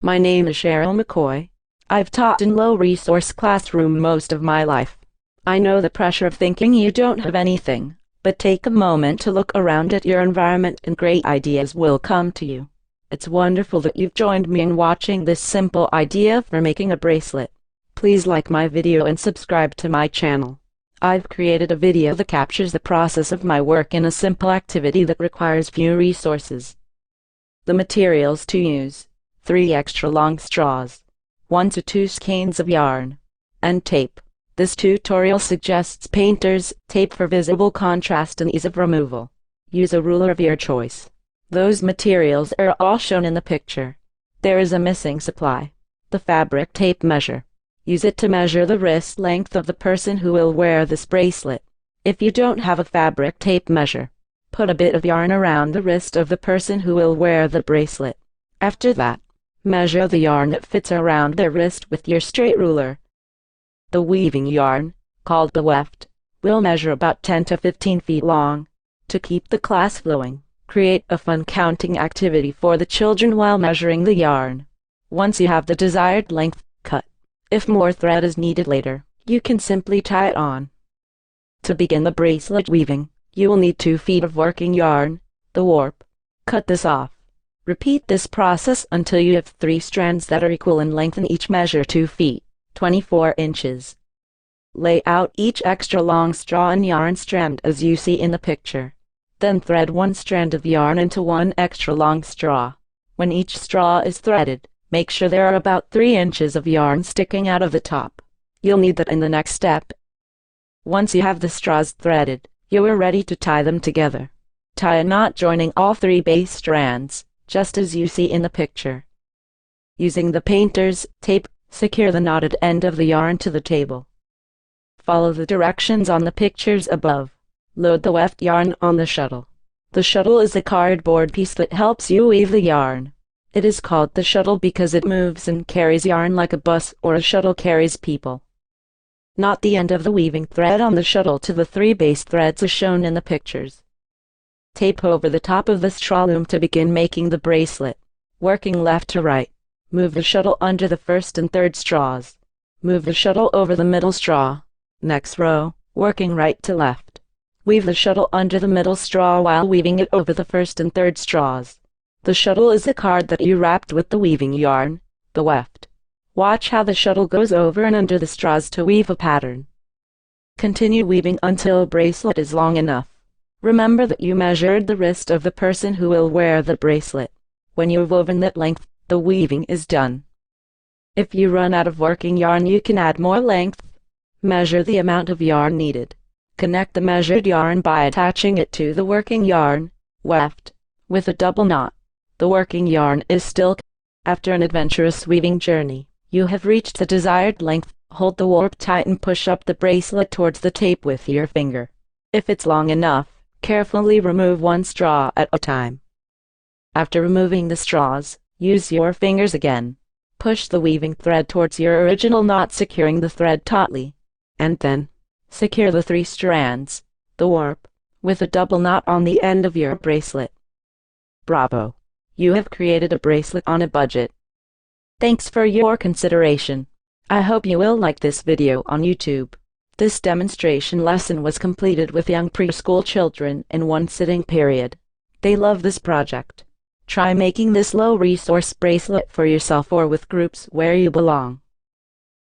My name is Cheryl McCoy. I've taught in low-resource classroom most of my life. I know the pressure of thinking you don't have anything, but take a moment to look around at your environment and great ideas will come to you. It's wonderful that you've joined me in watching this simple idea for making a bracelet. Please like my video and subscribe to my channel. I've created a video that captures the process of my work in a simple activity that requires few resources. The materials to use: 3 extra long straws, 1 to 2 skeins of yarn, and tape. This tutorial suggests painter's tape for visible contrast and ease of removal. Use a ruler of your choice. Those materials are all shown in the picture. There is a missing supply: the fabric tape measure. Use it to measure the wrist length of the person who will wear this bracelet. If you don't have a fabric tape measure, put a bit of yarn around the wrist of the person who will wear the bracelet. After that, measure the yarn that fits around their wrist with your straight ruler. The weaving yarn, called the weft, will measure about 10 to 15 feet long. To keep the class flowing, create a fun counting activity for the children while measuring the yarn. Once you have the desired length, cut. If more thread is needed later, you can simply tie it on. To begin the bracelet weaving, you will need 2 feet of working yarn, the warp. Cut this off. Repeat this process until you have 3 strands that are equal in length and each measure 2 feet, 24 inches. Lay out each extra long straw and yarn strand as you see in the picture. Then thread 1 strand of yarn into 1 extra long straw. When each straw is threaded, make sure there are about 3 inches of yarn sticking out of the top. You'll need that in the next step. Once you have the straws threaded, you are ready to tie them together. Tie a knot joining all 3 base strands, just as you see in the picture. Using the painter's tape, secure the knotted end of the yarn to the table. Follow the directions on the pictures above. Load the weft yarn on the shuttle. The shuttle is a cardboard piece that helps you weave the yarn. It is called the shuttle because it moves and carries yarn like a bus or a shuttle carries people. Knot the end of the weaving thread on the shuttle to the 3 base threads as shown in the pictures. Tape over the top of the straw loom to begin making the bracelet. Working left to right, move the shuttle under the first and third straws. Move the shuttle over the middle straw. Next row, working right to left. Weave the shuttle under the middle straw while weaving it over the first and third straws. The shuttle is the card that you wrapped with the weaving yarn, the weft. Watch how the shuttle goes over and under the straws to weave a pattern. Continue weaving until the bracelet is long enough. Remember that you measured the wrist of the person who will wear the bracelet. When you've woven that length, the weaving is done. If you run out of working yarn, you can add more length. Measure the amount of yarn needed. Connect the measured yarn by attaching it to the working yarn, weft, with a double knot. The working yarn is still. After an adventurous weaving journey, you have reached the desired length. Hold the warp tight and push up the bracelet towards the tape with your finger. If it's long enough, carefully remove 1 straw at a time. After removing the straws, use your fingers again. Push the weaving thread towards your original knot, securing the thread tautly. And then, secure the 3 strands, the warp, with a double knot on the end of your bracelet. Bravo! You have created a bracelet on a budget. Thanks for your consideration. I hope you will like this video on YouTube. This demonstration lesson was completed with young preschool children in 1 sitting period. They love this project. Try making this low-resource bracelet for yourself or with groups where you belong.